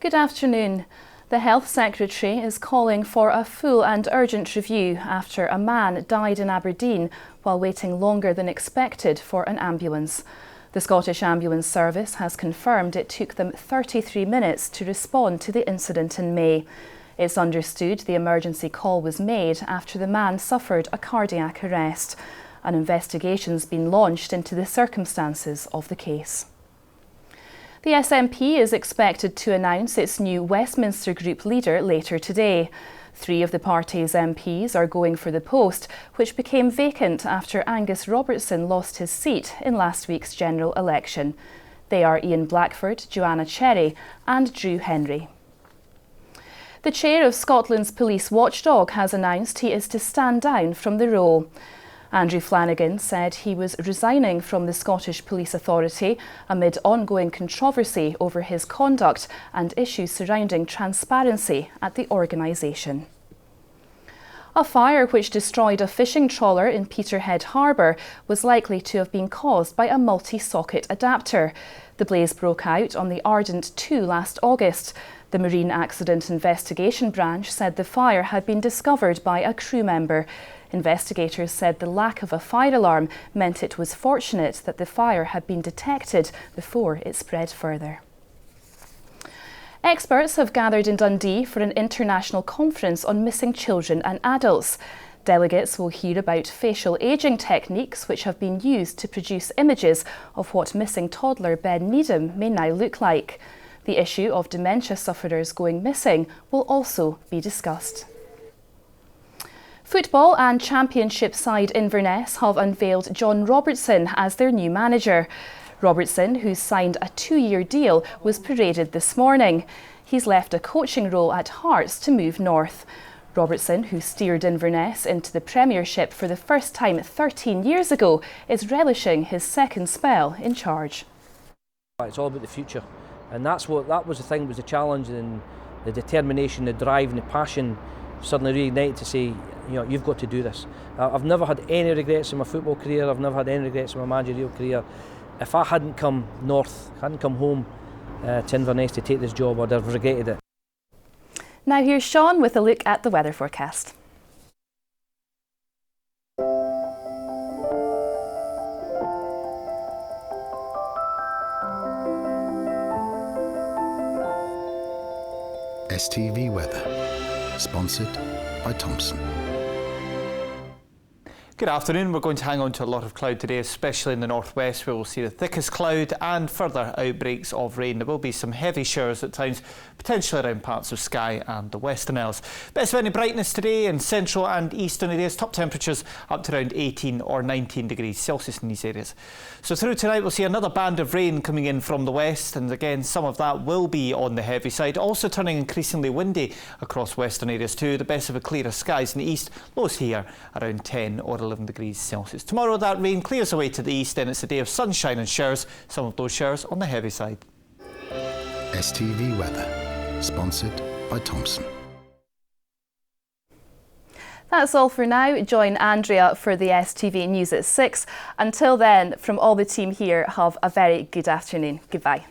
Good afternoon. The Health Secretary is calling for a full and urgent review after a man died in Aberdeen while waiting longer than expected for an ambulance. The Scottish Ambulance Service has confirmed it took them 33 minutes to respond to the incident in May. It's understood the emergency call was made after the man suffered a cardiac arrest. An investigation's been launched into the circumstances of the case. The SNP is expected to announce its new Westminster Group leader later today. 3 of the party's MPs are going for the post, which became vacant after Angus Robertson lost his seat in last week's general election. They are Ian Blackford, Joanna Cherry and Drew Henry. The chair of Scotland's police watchdog has announced he is to stand down from the role. Andrew Flanagan said he was resigning from the Scottish Police Authority amid ongoing controversy over his conduct and issues surrounding transparency at the organisation. A fire which destroyed a fishing trawler in Peterhead Harbour was likely to have been caused by a multi-socket adapter. The blaze broke out on the Ardent 2 last August. The Marine Accident Investigation Branch said the fire had been discovered by a crew member. Investigators said the lack of a fire alarm meant it was fortunate that the fire had been detected before it spread further. Experts have gathered in Dundee for an international conference on missing children and adults. Delegates will hear about facial ageing techniques which have been used to produce images of what missing toddler Ben Needham may now look like. The issue of dementia sufferers going missing will also be discussed. Football and Championship side Inverness have unveiled John Robertson as their new manager. Robertson, who's signed a 2-year deal, was paraded this morning. He's left a coaching role at Hearts to move north. Robertson, who steered Inverness into the Premiership for the first time 13 years ago, is relishing his second spell in charge. It's all about the future, and that was the thing, was the challenge and the determination, the drive and the passion suddenly reignited to say, you know, you've got to do this. I've never had any regrets in my football career, I've never had any regrets in my managerial career. If I hadn't come north, hadn't come home to Inverness to take this job, I'd have regretted it. Now here's Sean with a look at the weather forecast. STV weather, sponsored by Thompson. Good afternoon. We're going to hang on to a lot of cloud today, especially in the northwest, where we'll see the thickest cloud and further outbreaks of rain. There will be some heavy showers at times, potentially around parts of Skye and the Western Isles. Best of any brightness today in central and eastern areas. Top temperatures up to around 18 or 19 degrees Celsius in these areas. So through tonight we'll see another band of rain coming in from the west, and again some of that will be on the heavy side. Also turning increasingly windy across western areas too. The best of a clearer skies in the east. Lows here around 10 or 11 degrees Celsius. Tomorrow that rain clears away to the east, and it's a day of sunshine and showers, some of those showers on the heavy side. STV weather, sponsored by Thompson. That's all for now. Join Andrea for the STV News at 6. Until then, from all the team here, have a very good afternoon. Goodbye.